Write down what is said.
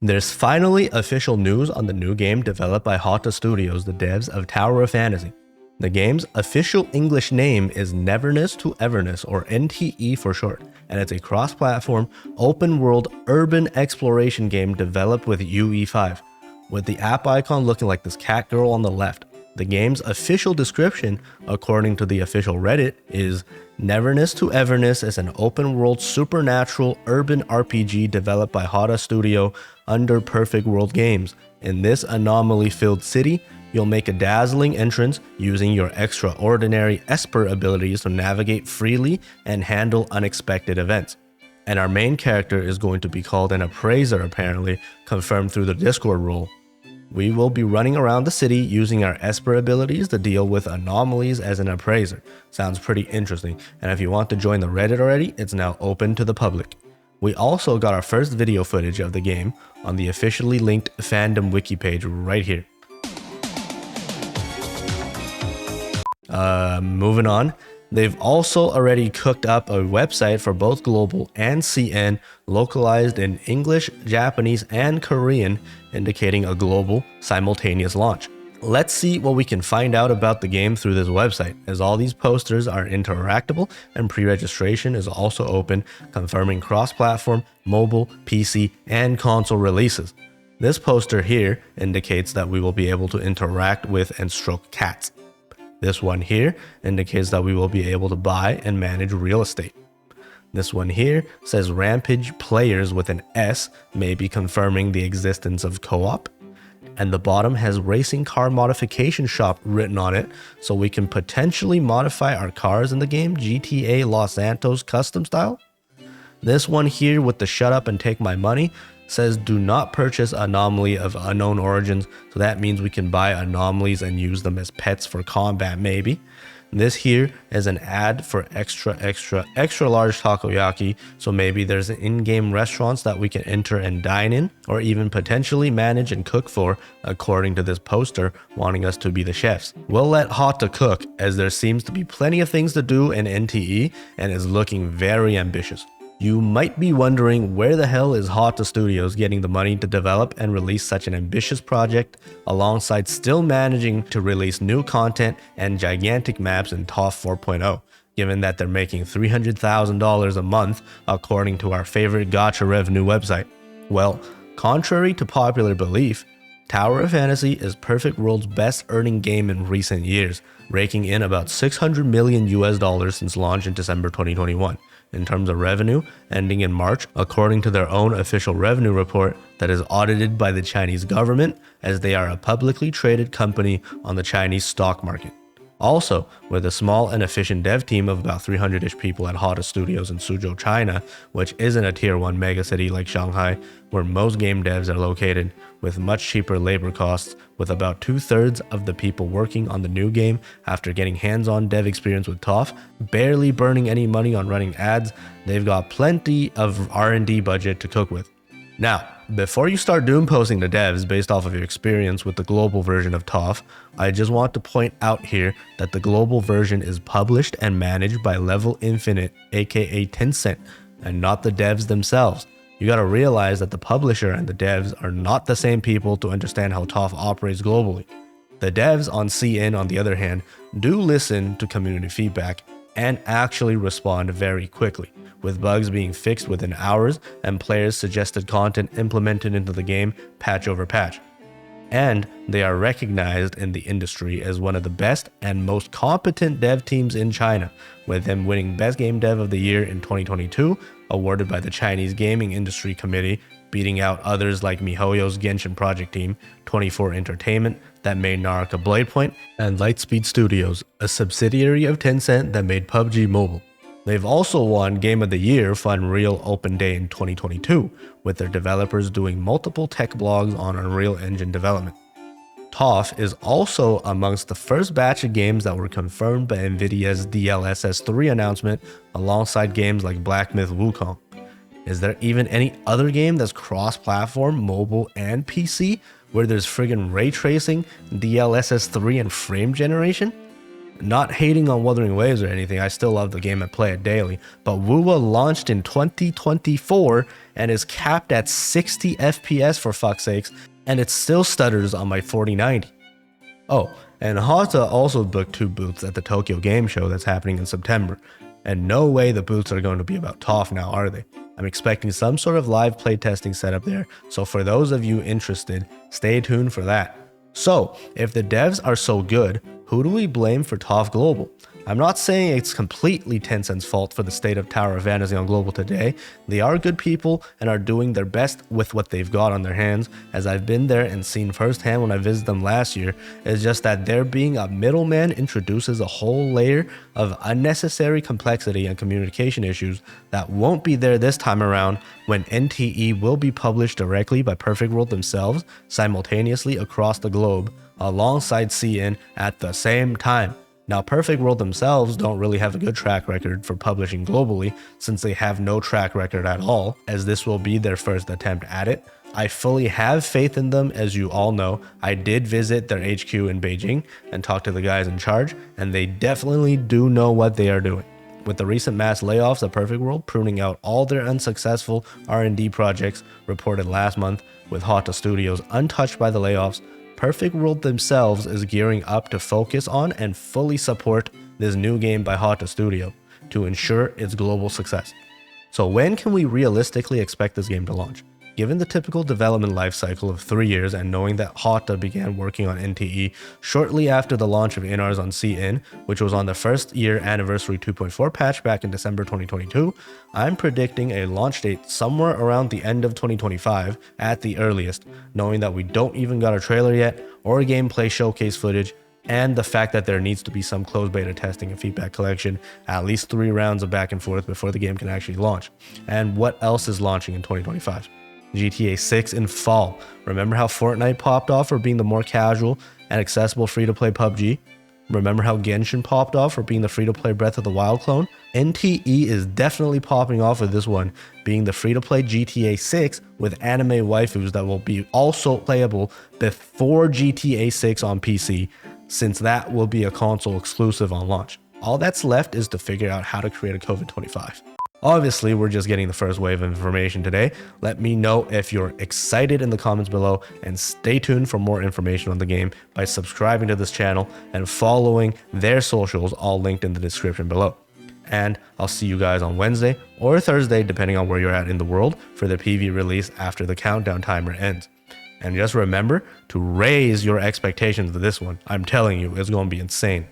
There's finally official news on the new game developed by HOTTA Studios, the devs of Tower of Fantasy. The game's official English name is Neverness to Everness, or NTE for short, and it's a cross-platform, open-world, urban exploration game developed with UE5, with the app icon looking like this cat girl on the left. The game's official description, according to the official Reddit, is Neverness to Everness is an open-world supernatural urban RPG developed by HOTTA Studio under Perfect World Games. In this anomaly-filled city, you'll make a dazzling entrance using your extraordinary Esper abilities to navigate freely and handle unexpected events. And our main character is going to be called an appraiser, apparently, confirmed through the Discord role. We will be running around the city using our Esper abilities to deal with anomalies as an appraiser. Sounds pretty interesting, and if you want to join the Reddit already, it's now open to the public. We also got our first video footage of the game on the officially linked fandom wiki page right here. Moving on. They've also already cooked up a website for both global and CN, localized in English, Japanese, and Korean, indicating a global, simultaneous launch. Let's see what we can find out about the game through this website, as all these posters are interactable and pre-registration is also open, confirming cross-platform, mobile, PC, and console releases. This poster here indicates that we will be able to interact with and stroke cats. This one here indicates that we will be able to buy and manage real estate. This one here says Rampage players with an S may be confirming the existence of co-op. And the bottom has Racing Car Modification Shop written on it, so we can potentially modify our cars in the game GTA Los Santos custom style. This one here with the shut up and take my money says do not purchase anomaly of unknown origins, so that means we can buy anomalies and use them as pets for combat maybe. This here is an ad for extra large takoyaki, so maybe there's in-game restaurants that we can enter and dine in, or even potentially manage and cook for, according to this poster wanting us to be the chefs. We'll let HOTTA cook, as there seems to be plenty of things to do in NTE and is looking very ambitious. You might be wondering where the hell is HOTTA Studios getting the money to develop and release such an ambitious project alongside still managing to release new content and gigantic maps in ToF 4.0, given that they're making $300,000 a month according to our favorite gacha revenue website. Well, contrary to popular belief, Tower of Fantasy is Perfect World's best earning game in recent years, raking in about $600 million since launch in December 2021. In terms of revenue, ending in March, according to their own official revenue report that is audited by the Chinese government, as they are a publicly traded company on the Chinese stock market. Also, with a small and efficient dev team of about 300-ish people at HOTTA Studios in Suzhou, China, which isn't a tier 1 megacity like Shanghai, where most game devs are located, with much cheaper labor costs, with about 2/3 of the people working on the new game after getting hands-on dev experience with ToF, barely burning any money on running ads, they've got plenty of R&D budget to cook with. Now, before you start doom posting the devs based off of your experience with the global version of ToF, I just want to point out here that the global version is published and managed by Level Infinite, aka Tencent, and not the devs themselves. You gotta realize that the publisher and the devs are not the same people to understand how ToF operates globally. The devs on CN, on the other hand, do listen to community feedback and actually respond very quickly, with bugs being fixed within hours and players' suggested content implemented into the game patch over patch. And they are recognized in the industry as one of the best and most competent dev teams in China, with them winning Best Game Dev of the Year in 2022, awarded by the Chinese Gaming Industry Committee, beating out others like MiHoYo's Genshin project team, 24 Entertainment that made Naraka Bladepoint, and Lightspeed Studios, a subsidiary of Tencent that made PUBG Mobile. They've also won Game of the Year for Unreal Open Day in 2022, with their developers doing multiple tech blogs on Unreal Engine development. ToF is also amongst the first batch of games that were confirmed by Nvidia's DLSS 3 announcement, alongside games like Black Myth Wukong. Is there even any other game that's cross-platform, mobile, and PC, where there's friggin' ray tracing, DLSS 3, and frame generation? Not hating on Wuthering Waves or anything, I still love the game and play it daily, but WUWA launched in 2024 and is capped at 60 FPS for fuck's sakes, and it still stutters on my 4090. Oh, and HOTTA also booked 2 booths at the Tokyo Game Show that's happening in September, and no way the booths are going to be about ToF now, are they? I'm expecting some sort of live playtesting setup there, so for those of you interested, stay tuned for that. So, if the devs are so good, who do we blame for ToF Global? I'm not saying it's completely Tencent's fault for the state of Tower of Fantasy on Global today. They are good people and are doing their best with what they've got on their hands, as I've been there and seen firsthand when I visited them last year. It's just that there being a middleman introduces a whole layer of unnecessary complexity and communication issues that won't be there this time around, when NTE will be published directly by Perfect World themselves simultaneously across the globe alongside CN at the same time. Now, Perfect World themselves don't really have a good track record for publishing globally, since they have no track record at all, as this will be their first attempt at it. I fully have faith in them, as you all know. I did visit their HQ in Beijing and talk to the guys in charge, and they definitely do know what they are doing. With the recent mass layoffs at Perfect World pruning out all their unsuccessful R&D projects reported last month, with HOTTA Studios untouched by the layoffs, Perfect World themselves is gearing up to focus on and fully support this new game by HOTTA Studio to ensure its global success. So when can we realistically expect this game to launch? Given the typical development life cycle of 3 years and knowing that HOTTA began working on NTE shortly after the launch of Inars on CN, which was on the first year anniversary 2.4 patch back in December 2022, I'm predicting a launch date somewhere around the end of 2025 at the earliest, knowing that we don't even got a trailer yet or gameplay showcase footage, and the fact that there needs to be some closed beta testing and feedback collection, at least 3 rounds of back and forth before the game can actually launch. And what else is launching in 2025? GTA 6 in fall. Remember how Fortnite popped off for being the more casual and accessible free-to-play PUBG? Remember how Genshin popped off for being the free-to-play Breath of the Wild clone? NTE is definitely popping off with this one, being the free-to-play GTA 6 with anime waifus that will be also playable before GTA 6 on PC, since that will be a console exclusive on launch. All that's left is to figure out how to create a COVID-25. Obviously, we're just getting the first wave of information today. Let me know if you're excited in the comments below, and stay tuned for more information on the game by subscribing to this channel and following their socials, all linked in the description below. And I'll see you guys on Wednesday or Thursday, depending on where you're at in the world, for the PV release after the countdown timer ends. And just remember to raise your expectations to this one. I'm telling you, it's going to be insane.